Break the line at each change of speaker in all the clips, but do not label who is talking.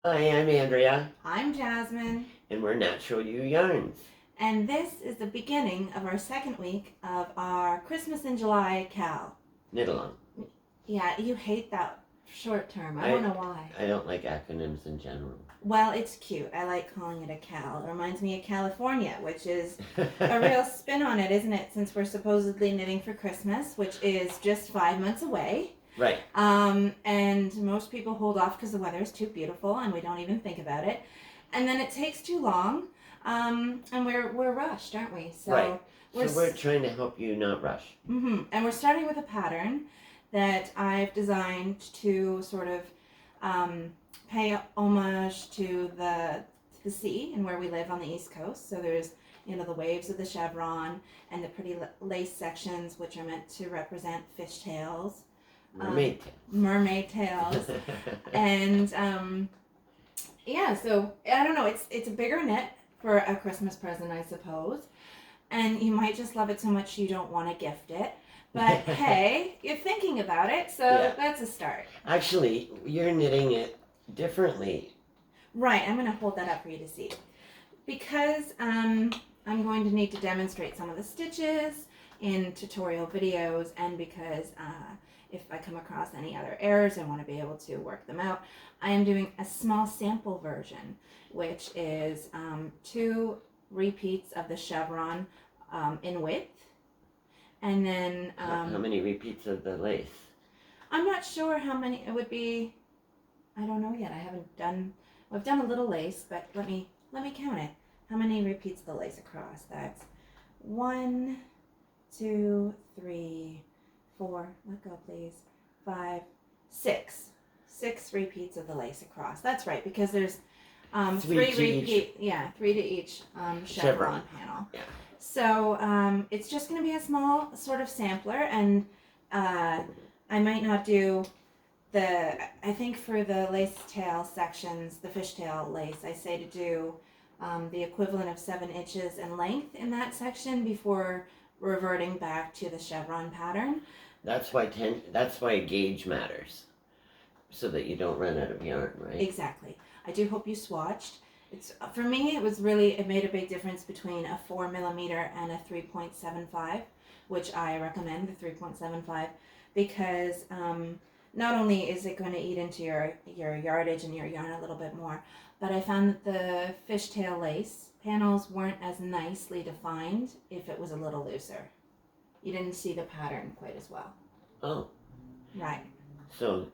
Hi, I'm Andrea,
I'm Jasmine,
and we're Natural Ewe Yarns.
and this is the beginning of our second week of our Christmas in July KAL.
Knit along.
Yeah, you hate that short term. I don't know why.
I don't like acronyms in general.
Well, it's cute. I like calling it a KAL. It reminds me of California, which is a real spin on it, isn't it? Since we're supposedly knitting for Christmas, which is just 5 months away.
Right.
And most people hold off because the weather is too beautiful and we don't even think about it. And then it takes too long. And we're rushed, aren't we?
So right. We're trying to help you not rush.
And we're starting with a pattern that I've designed to sort of pay homage to the sea and where we live on the East Coast. So there's the waves of the chevron and the pretty lace sections, which are meant to represent fishtails. Mermaid tails. And yeah, so I don't know, it's a bigger knit for a Christmas present, I suppose. And you might just love it so much you don't want to gift it. But hey, you're thinking about it, so yeah. That's a start.
Actually, you're knitting it differently.
Right, I'm going to hold that up for you to see. Because I'm going to need to demonstrate some of the stitches in tutorial videos, and because if I come across any other errors, I want to be able to work them out. I am doing a small sample version, which is 2 repeats of the chevron in width. And then...
how many repeats of the lace?
I'm not sure how many it would be. I don't know yet. I haven't done... Well, I've done a little lace, but let me count it. How many repeats of the lace across? That's 1, 2, 3, 4, let go please, 5, 6. 6 repeats of the lace across. That's right, because there's 3 repeat, yeah, 3 to each chevron panel.
Yeah.
So it's just going to be a small sort of sampler, and I might not do I think for the lace tail sections, the fishtail lace, I say to do the equivalent of 7 inches in length in that section before reverting back to the chevron pattern.
That's why a gauge matters, so that you don't run out of yarn, right?
Exactly. I do hope you swatched. For me, it made a big difference between a 4mm and a 3.75, which I recommend, the 3.75, because not only is it going to eat into your yardage and your yarn a little bit more, but I found that the fishtail lace panels weren't as nicely defined if it was a little looser. You didn't see the pattern quite as well.
Oh.
Right.
So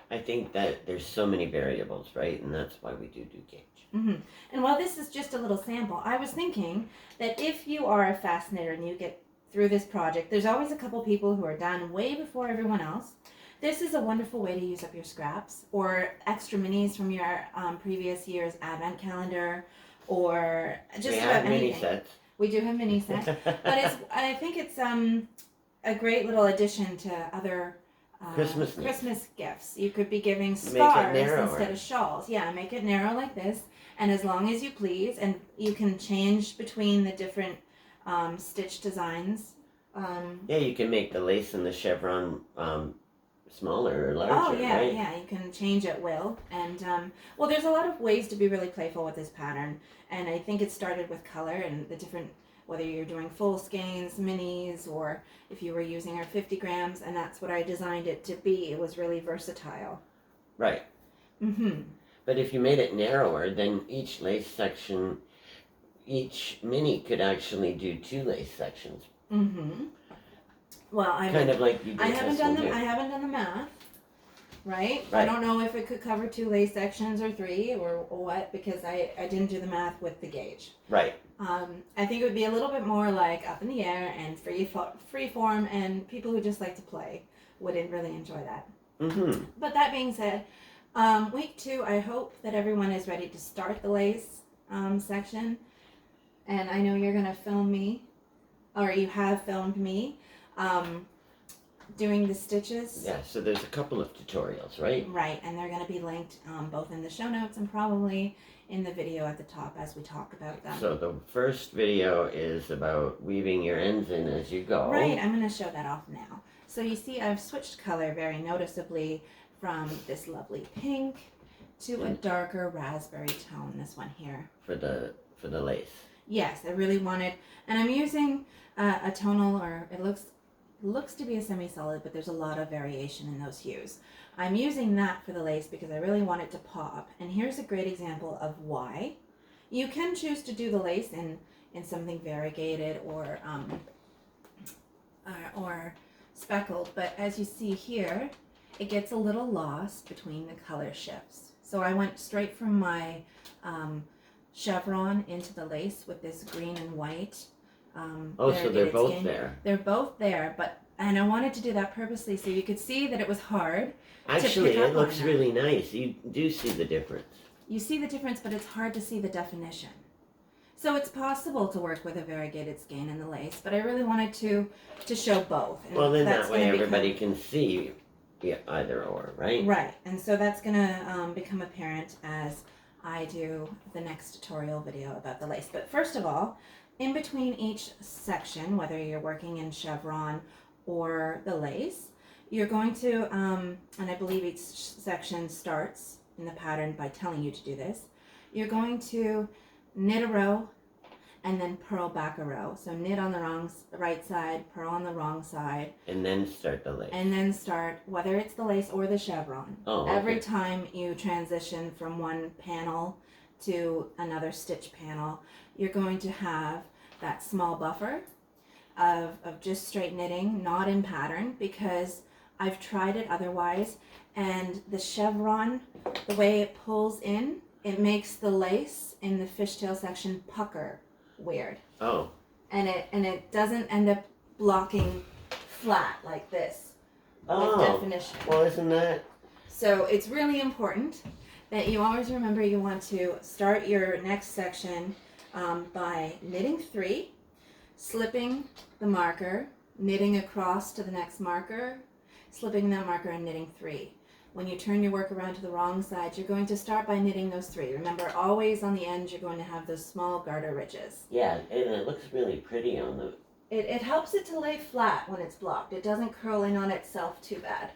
I think that there's so many variables, right? And that's why we do gauge.
And while this is just a little sample, I was thinking that if you are a fast knitter and you get through this project, there's always a couple people who are done way before everyone else. This is a wonderful way to use up your scraps or extra minis from your previous year's advent calendar, or just about anything.
Mini sets.
We do have mini sets, but I think it's a great little addition to other Christmas gifts. You could be giving scarves instead of shawls. Yeah, make it narrow like this, and as long as you please, and you can change between the different stitch designs.
Yeah, you can make the lace and the chevron smaller or larger.
Oh yeah,
right?
Yeah, you can change at will, and well, there's a lot of ways to be really playful with this pattern, and I think it started with color and the different. Whether you're doing full skeins, minis, or if you were using our 50 grams, and that's what I designed it to be. It was really versatile.
Right. But if you made it narrower, then each lace section, each mini could actually do 2 lace sections.
Well,
I haven't
done the math. Right? I don't know if it could cover 2 lace sections or 3 or what, because I didn't do the math with the gauge.
Right.
I think it would be a little bit more like up in the air and free form, and people who just like to play wouldn't really enjoy that. But that being said, week 2, I hope that everyone is ready to start the lace section. And I know you're going to film me, or you have filmed me, doing the stitches.
Yeah, so there's a couple of tutorials, right?
Right, and they're going to be linked both in the show notes and probably in the video at the top as we talk about them.
So the first video is about weaving your ends in as you go.
Right, I'm going to show that off now. So you see I've switched color very noticeably from this lovely pink to a darker raspberry tone, this one here.
For the lace.
Yes, I really wanted, and I'm using a tonal, or it looks to be a semi-solid, but there's a lot of variation in those hues. I'm using that for the lace because I really want it to pop. And here's a great example of why. You can choose to do the lace in something variegated or speckled, but as you see here, it gets a little lost between the color shifts. So I went straight from my chevron into the lace with this green and white.
So they're both there.
They're both there, and I wanted to do that purposely so you could see that it was hard.
Actually, it looks really nice. You do see the difference.
You see the difference, but it's hard to see the definition. So it's possible to work with a variegated skein in the lace, but I really wanted to show both. And
well, then that way everybody can see either or, right?
Right, and so that's going to become apparent as I do the next tutorial video about the lace. But first of all, in between each section, whether you're working in chevron or the lace, you're going to, and I believe each section starts in the pattern by telling you to do this, you're going to knit a row and then purl back a row. So knit on the right side, purl on the wrong side.
And then start the lace.
And then start, whether it's the lace or the chevron.
Oh, okay.
Every time you transition from one panel to another stitch panel, you're going to have that small buffer of just straight knitting, not in pattern, because I've tried it otherwise, and the chevron, the way it pulls in, it makes the lace in the fishtail section pucker weird.
Oh.
And it doesn't end up blocking flat like this
with
definition.
Well, isn't that?
So it's really important that you always remember you want to start your next section by knitting 3, slipping the marker, knitting across to the next marker, slipping that marker and knitting 3. When you turn your work around to the wrong side, you're going to start by knitting those 3. Remember, always on the end, you're going to have those small garter ridges.
Yeah, and it looks really pretty on the...
It helps it to lay flat when it's blocked. It doesn't curl in on itself too bad.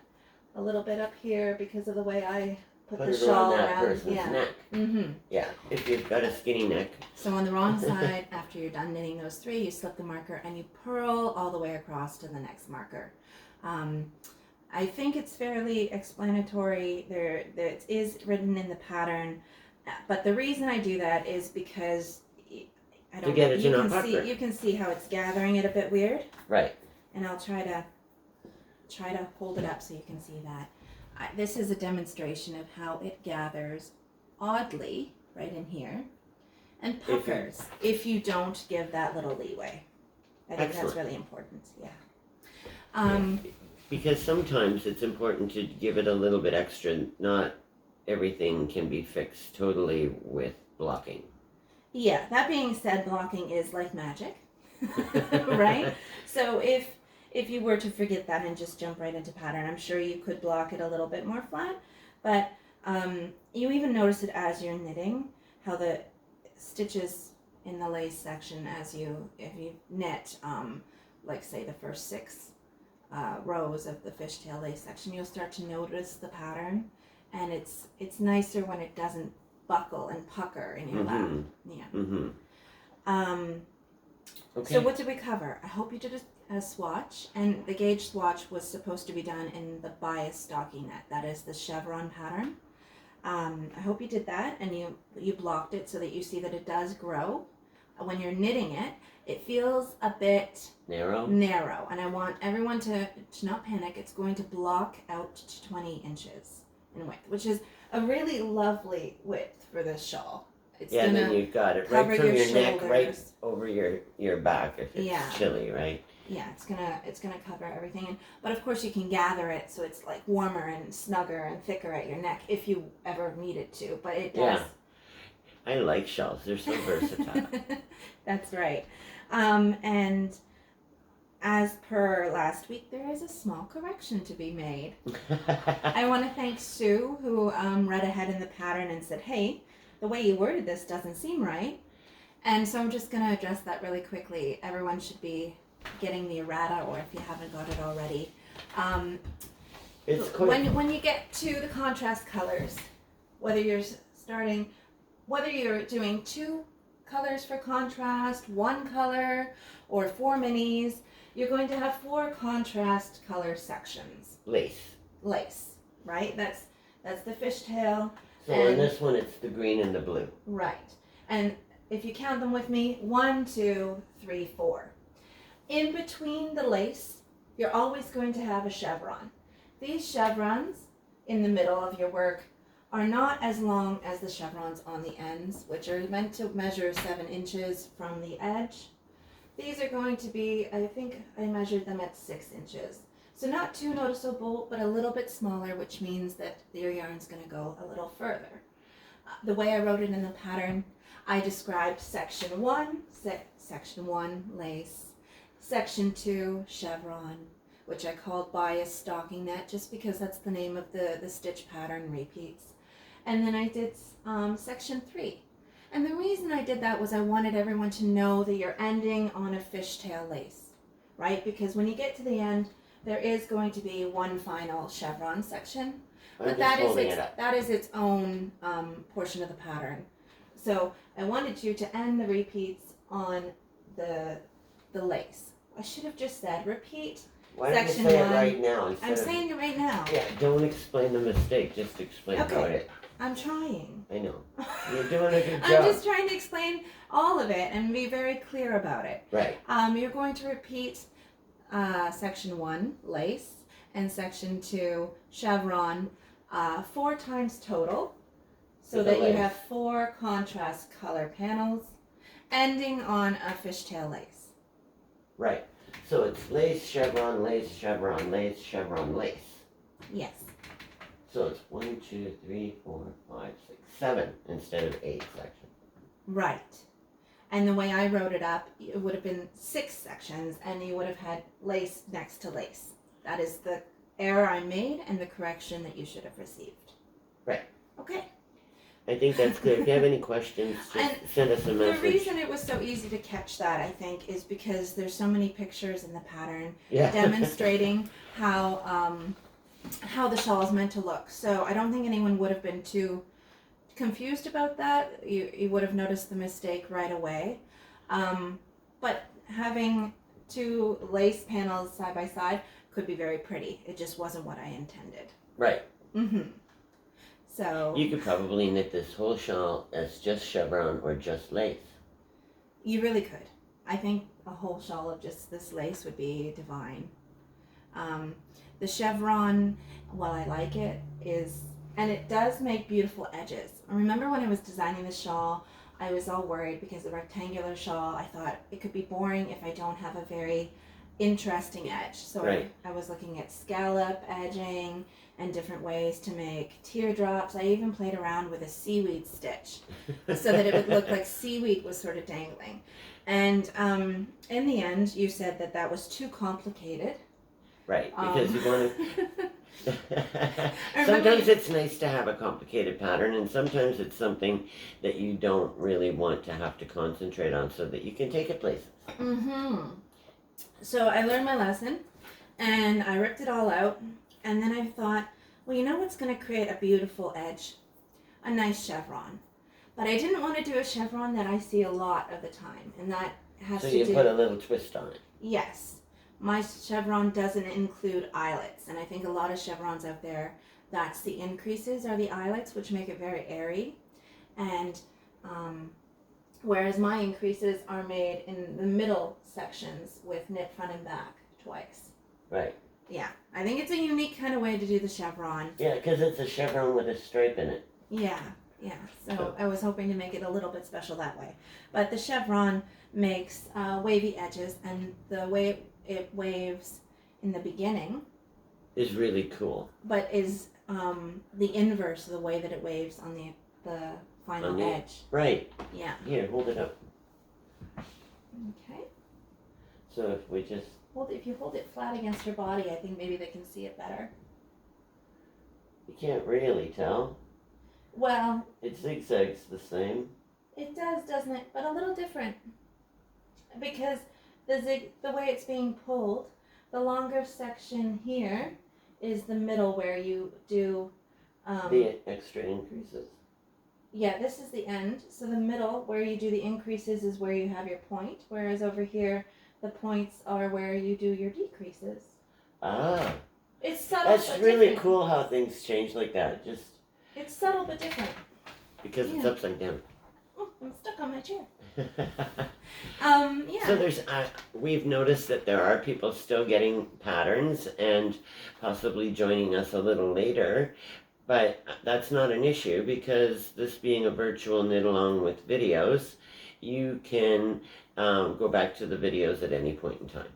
A little bit up here because of the way I put the shawl
that
around.
person's neck.
Mm-hmm.
Yeah, if you've got a skinny neck.
So on the wrong side, after you're done knitting those 3, you slip the marker and you purl all the way across to the next marker. I think it's fairly explanatory. It is written in the pattern, but the reason I do that is because I don't
to get it
you
to
can
not
see
pucker.
you can see how it's gathering it a bit weird.
Right.
And I'll try to hold it up so you can see that. This is a demonstration of how it gathers oddly right in here and puckers if you don't give that little leeway. I think that's really important. Yeah.
Because sometimes it's important to give it a little bit extra. Not everything can be fixed totally with blocking.
Yeah, that being said, blocking is like magic, right? So if you were to forget that and just jump right into pattern, I'm sure you could block it a little bit more flat, but you even notice it as you're knitting, how the stitches in the lace section if you knit, like say the first 6 rows of the fishtail lace section, you'll start to notice the pattern, and it's nicer when it doesn't buckle and pucker in your lap. Yeah.
Mm-hmm. Okay.
So what did we cover? I hope you did a swatch, and the gauge swatch was supposed to be done in the bias stockinette. That is the chevron pattern. I hope you did that, and you blocked it so that you see that it does grow. When you're knitting it, it feels a bit narrow, and I want everyone to not panic. It's going to block out to 20 inches in width, which is a really lovely width for this shawl. It's
and then you've got it right from your neck right over your back if it's chilly, right?
Yeah, it's gonna cover everything. But of course you can gather it so it's like warmer and snugger and thicker at your neck if you ever need it to. But it does.
Yeah. I like shawls. They're so versatile.
That's right. And as per last week, there is a small correction to be made. I want to thank Sue, who read ahead in the pattern and said, hey, the way you worded this doesn't seem right. And so I'm just going to address that really quickly. Everyone should be getting the errata, or if you haven't got it already. When you get to the contrast colors, whether whether you're doing 2 colors for contrast, 1 color, or 4 minis, you're going to have 4 contrast color sections.
Lace.
Lace, right? That's the fishtail.
So in this one, it's the green and the blue.
Right. And if you count them with me, 1, 2, 3, 4. In between the lace, you're always going to have a chevron. These chevrons in the middle of your work are not as long as the chevrons on the ends, which are meant to measure 7 inches from the edge. These are going to be, I think I measured them at 6 inches. So not too noticeable, but a little bit smaller, which means that your yarn's going to go a little further. The way I wrote it in the pattern, I described section 1, section 1 lace, section 2 chevron, which I called bias stocking net just because that's the name of the stitch pattern repeats. And then I did section 3. And the reason I did that was I wanted everyone to know that you're ending on a fishtail lace, right? Because when you get to the end, there is going to be one final chevron section, but that is its own portion of the pattern. So I wanted you to end the repeats on the lace. I should have just said repeat.
Why don't you say it right now?
I'm saying it right now.
Yeah, don't explain the mistake, just explain about it.
I'm trying.
I know. You're doing a good job.
I'm just trying to explain all of it and be very clear about it.
Right.
You're going to repeat section 1, lace, and section 2, chevron, 4 times total, so that you have 4 contrast color panels, ending on a fishtail lace.
Right. So it's lace, chevron, lace, chevron, lace, chevron, lace.
Yes.
So it's 1, 2, 3, 4, 5, 6, 7 instead of 8 sections.
Right. And the way I wrote it up, it would have been 6 sections, and you would have had lace next to lace. That is the error I made and the correction that you should have received.
Right.
Okay.
I think that's good. If you have any questions, just send us a message.
The reason it was so easy to catch that, I think, is because there's so many pictures in the pattern demonstrating how the shawl is meant to look. So I don't think anyone would have been too confused about that. You would have noticed the mistake right away. But having 2 lace panels side by side could be very pretty. It just wasn't what I intended.
Right.
Mm-hmm. So
you could probably knit this whole shawl as just chevron or just lace.
You really could. I think a whole shawl of just this lace would be divine. The chevron, while I like it, and it does make beautiful edges. I remember when I was designing the shawl, I was all worried because the rectangular shawl, I thought it could be boring if I don't have a very interesting edge. So I was looking at scallop edging and different ways to make teardrops. I even played around with a seaweed stitch so that it would look like seaweed was sort of dangling. And in the end, you said that was too complicated.
Right, because you want to... Sometimes it's nice to have a complicated pattern, and sometimes it's something that you don't really want to have to concentrate on so that you can take it places.
Mm-hmm. So I learned my lesson, and I ripped it all out, and then I thought, well, you know what's going to create a beautiful edge? A nice chevron. But I didn't want to do a chevron that I see a lot of the time, and that has to do...
So you put a little twist on it.
Yes. My chevron doesn't include eyelets, and I think a lot of chevrons out there, that's the increases are the eyelets, which make it very airy. And whereas my increases are made in the middle sections with knit front and back twice.
Right.
Yeah, I think it's a unique kind of way to do the chevron.
Yeah, because it's a chevron with a stripe in it.
Yeah. So I was hoping to make it a little bit special that way. But the chevron makes wavy edges, and the way it waves in the beginning
is really cool.
But is the inverse of the way that it waves on the final edge.
Right.
Yeah.
Here, hold it up.
Okay.
So if we just...
If you hold it flat against your body, I think maybe they can see it better.
You can't really tell.
Well...
It zigzags the same.
It does, doesn't it? But a little different. Because the way it's being pulled, the longer section here is the middle where you do
The extra increases.
Yeah, this is the end. So the middle, where you do the increases, is where you have your point. Whereas over here, the points are where you do your decreases.
Ah.
It's subtle,
That's
but
really
different.
cool how things change like that. Just
It's subtle but different.
because it's
Yeah.
upside down.
Oh, I'm stuck on my chair. Yeah.
So there's, we've noticed that there are people still getting patterns and possibly joining us a little later, but that's not an issue because this being a virtual knit along with videos, you can go back to the videos at any point in time.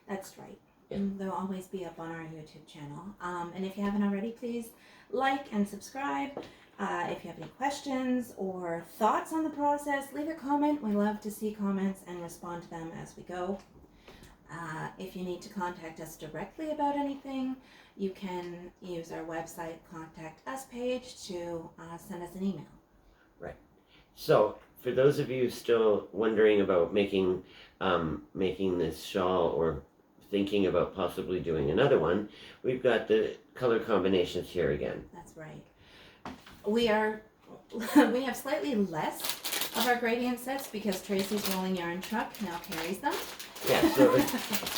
That's right.
Yeah.
And they'll always be up on our YouTube channel. And if you haven't already, please like and subscribe. If you have any questions or thoughts on the process, leave a comment. We love to see comments and respond to them as we go. If you need to contact us directly about anything, you can use our website Contact Us page to send us an email.
Right. So for those of you still wondering about making this shawl or thinking about possibly doing another one, we've got the color combinations here again.
That's right. We have slightly less of our gradient sets because Tracy's rolling yarn truck now carries them.
Yeah, so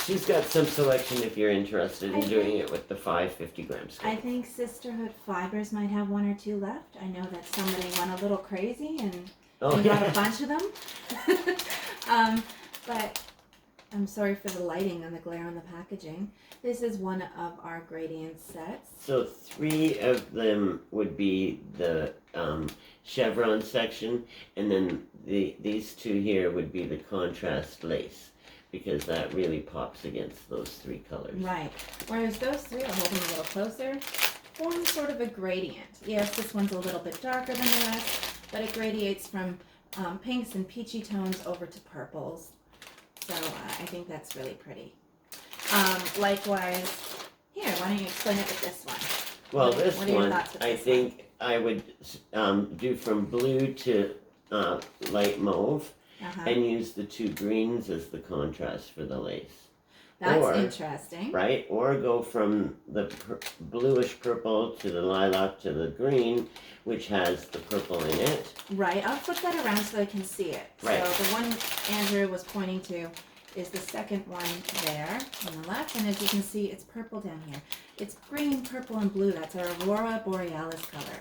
she's got some selection if you're interested in
I
doing
think-
it with the 550 gram scale.
I think Sisterhood Fibers might have one or two left. I know that somebody went a little crazy and got a bunch of them. But I'm sorry for the lighting and the glare on the packaging. This is one of our gradient sets.
So 3 of them would be the chevron section, and then these 2 here would be the contrast lace, because that really pops against those 3 colors.
Right. Whereas those 3, I'll hold them a little closer, form sort of a gradient. Yes, this one's a little bit darker than the rest, but it gradiates from pinks and peachy tones over to purples. So I think that's really pretty. Likewise, here, why don't you explain it with this one?
Well,
What are
this
your
one,
thoughts with
I
this
think I would do from blue to light mauve, and use the 2 greens as the contrast for the lace.
That's interesting.
Right? Or go from the bluish purple to the lilac to the green, which has the purple in it.
Right. I'll flip that around so I can see it.
Right.
So the one Andrew was pointing to is the second one there on the left, and as you can see, it's purple down here. It's green, purple, and blue. That's our Aurora Borealis color.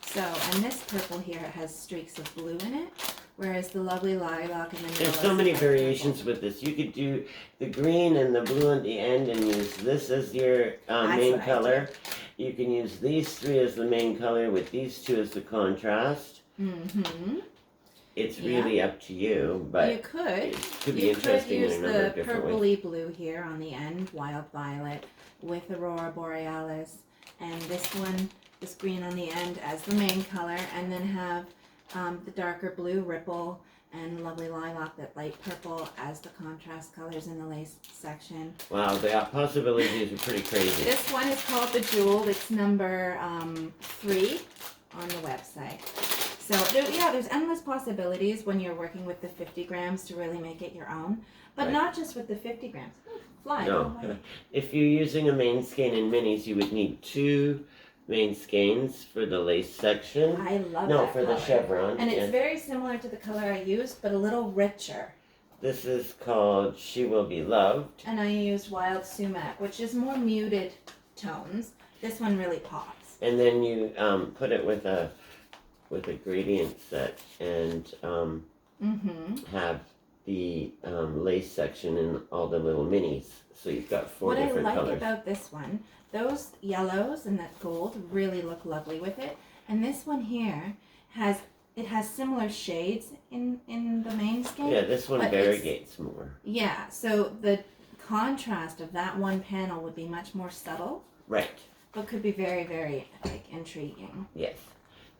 So, and this purple here has streaks of blue in it, whereas the lovely lilac and the
There's so many variations with this. You could do the green and the blue at the end and use this as your main color. You can use these 3 as the main color with these 2 as the contrast.
Mm-hmm.
It's really up to you, but
you could.
It could be interesting in a number of different ways.
You could use the purpley blue here on the end, wild violet, with Aurora Borealis, and this one, this green on the end as the main color, and then have the darker blue ripple and lovely lilac, that light purple as the contrast colors in the lace section.
Wow, the possibilities are pretty crazy.
This one is called the Jeweled. It's number 3 on the website. So there's endless possibilities when you're working with the 50 grams to really make it your own, but not just with the 50 grams. Fly.
No, if you're using a main skein in minis, you would need 2 main skeins for the lace section.
I love that.
No, for
color.
the chevron.
And it's very similar to the color I used, but a little richer.
This is called She Will Be Loved.
And I used Wild Sumac, which is more muted tones. This one really pops.
And then you put it with a gradient set and have the lace section in all the little minis. So you've got 4 different colors.
What I like about this one, those yellows and that gold really look lovely with it. And this one here has similar shades in the main skein.
Yeah, this one variegates more.
Yeah, so the contrast of that one panel would be much more subtle.
Right.
But could be very, very intriguing.
Yes.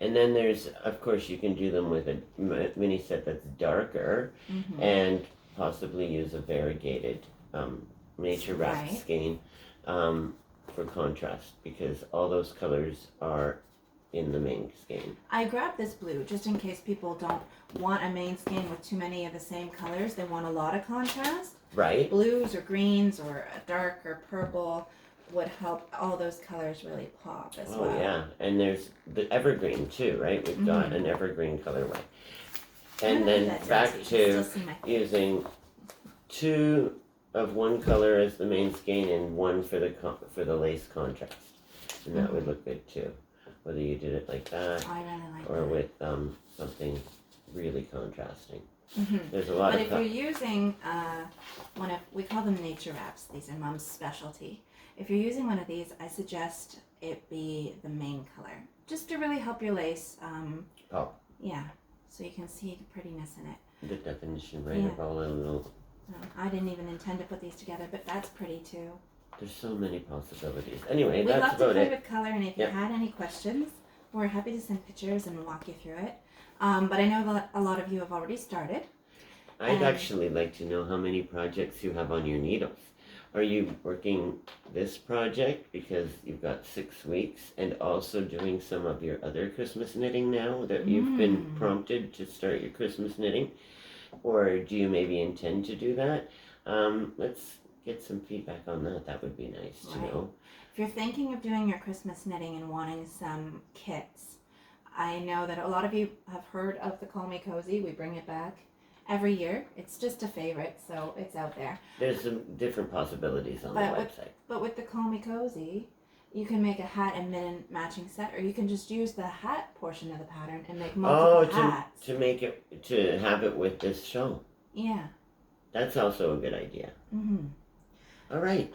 And then there's, of course, you can do them with a mini set that's darker and possibly use a variegated nature wrapped skein for contrast, because all those colors are in the main skein.
I grabbed this blue just in case people don't want a main skein with too many of the same colors. They want a lot of contrast.
Right.
Blues or greens or a dark or purple would help all those colors really pop as
Oh
well.
yeah, and there's the evergreen too, right? We've got an evergreen colorway. And then back to using 2 of one color as the main skein and 1 for the lace contrast, and that would look good too. Whether you did it like that,
I really like
or
that.
with something really contrasting.
Mm-hmm.
There's a lot
but
of.
if you're using we call them nature wraps. These are Mom's specialty. If you're using one of these, I suggest it be the main color, just to really help your lace. Yeah, so you can see the prettiness in it.
The definition, right, of all the little.
I didn't even intend to put these together, but that's pretty too.
There's so many possibilities. Anyway,
We
that's
love to
about
play
it.
with color, and if you had any questions, we're happy to send pictures and walk you through it. But I know that a lot of you have already started.
I'd actually like to know how many projects you have on your needles. Are you working this project because you've got 6 weeks and also doing some of your other Christmas knitting now that you've been prompted to start your Christmas knitting? Or do you maybe intend to do that? Let's get some feedback on that. That would be nice to know.
If you're thinking of doing your Christmas knitting and wanting some kits, I know that a lot of you have heard of the Call Me Cozy. We bring it back every year. It's just a favorite, so it's out there.
There's some different possibilities on the website.
But with the Call Me Cozy, you can make a hat and mitten matching set, or you can just use the hat portion of the pattern and make multiple hats.
To have it with this show.
Yeah.
That's also a good idea.
Mm-hmm.
All right.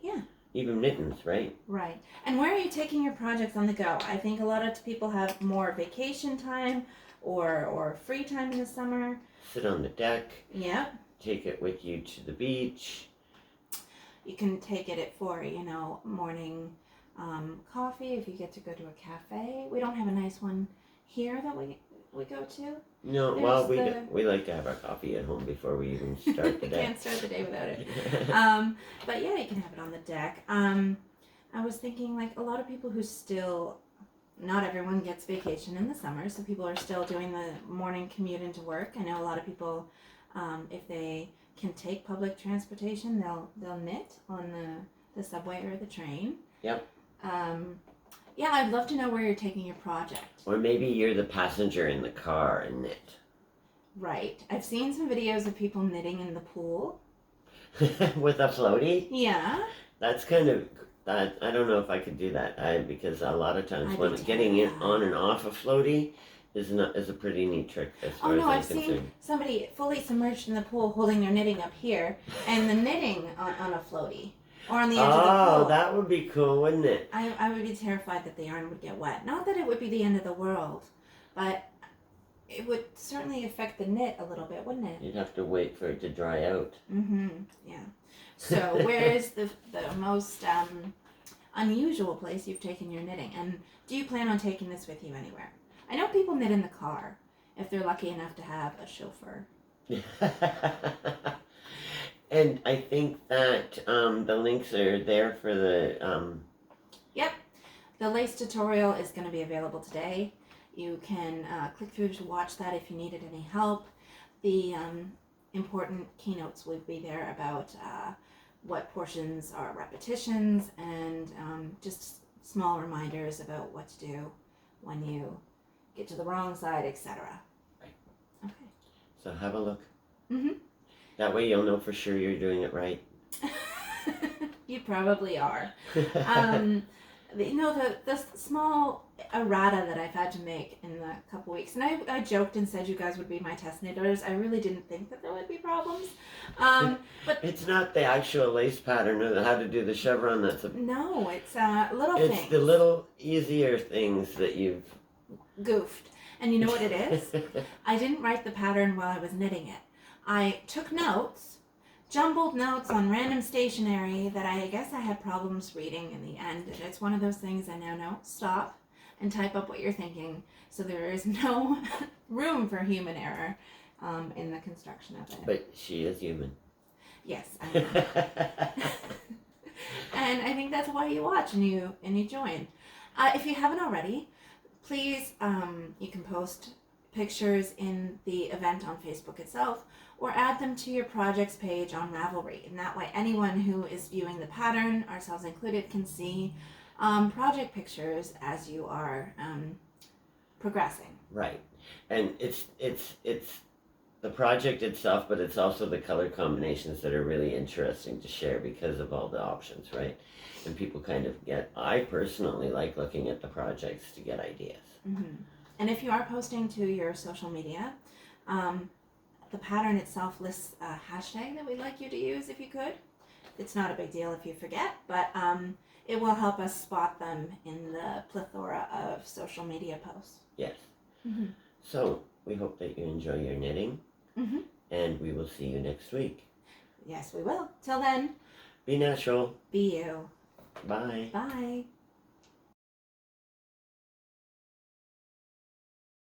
Yeah.
Even mittens, right?
Right. And where are you taking your projects on the go? I think a lot of people have more vacation time or free time in the summer.
Sit on the deck.
Yep.
Take it with you to the beach.
You can take it for, morning coffee if you get to go to a cafe. We don't have a nice one here that we go to.
No, we like to have our coffee at home before we even start the day.
Can't start the day without it. But yeah, you can have it on the deck. I was thinking, like, a lot of people who still, not everyone gets vacation in the summer, so people are still doing the morning commute into work. I know a lot of people, if they can take public transportation, they'll knit on the subway or the train.
Yep.
Yeah, I'd love to know where you're taking your project.
Or maybe you're the passenger in the car and knit.
Right. I've seen some videos of people knitting in the pool.
With a floaty?
Yeah.
That's kind of, I don't know if I could do that. Because a lot of times getting it on and off a floaty is a pretty neat trick as far as I'm concerned.
I've seen somebody fully submerged in the pool holding their knitting up here and the knitting on a floaty. Or on the edge of the pool.
Oh, that would be cool, wouldn't it?
I would be terrified that the yarn would get wet. Not that it would be the end of the world, but it would certainly affect the knit a little bit, wouldn't it?
You'd have to wait for it to dry out.
Mm-hmm, yeah. So where is the most unusual place you've taken your knitting? And do you plan on taking this with you anywhere? I know people knit in the car if they're lucky enough to have a chauffeur.
And I think that the links are there for the...
Yep. The lace tutorial is going to be available today. You can click through to watch that if you needed any help. The important keynotes will be there about what portions are repetitions and just small reminders about what to do when you get to the wrong side, etc.
Right.
Okay.
So have a look.
Mm-hmm.
That way you'll know for sure you're doing it right.
You probably are. The small errata that I've had to make in the couple weeks, and I joked and said you guys would be my test knitters. I really didn't think that there would be problems. But
it's not the actual lace pattern or how to do the chevron that's
no, it's little things.
It's the little easier things that you've
goofed. And you know what it is? I didn't write the pattern while I was knitting it. I took notes, jumbled notes on random stationery that I guess I had problems reading in the end. And it's one of those things I now know. Stop and type up what you're thinking, so there is no room for human error in the construction of it.
But she is human.
Yes, I know. And I think that's why you watch and you join. If you haven't already, please, you can post pictures in the event on Facebook itself, or add them to your projects page on Ravelry. And that way anyone who is viewing the pattern, ourselves included, can see project pictures as you are progressing.
Right. And it's the project itself, but it's also the color combinations that are really interesting to share because of all the options, right? And people kind of I personally like looking at the projects to get ideas.
Mm-hmm. And if you are posting to your social media, the pattern itself lists a hashtag that we'd like you to use if you could. It's not a big deal if you forget, but it will help us spot them in the plethora of social media posts.
Yes.
Mm-hmm.
So we hope that you enjoy your knitting,
Mm-hmm.
and we will see you next week.
Yes, we will. Till then,
Be natural.
be you.
Bye.
Bye.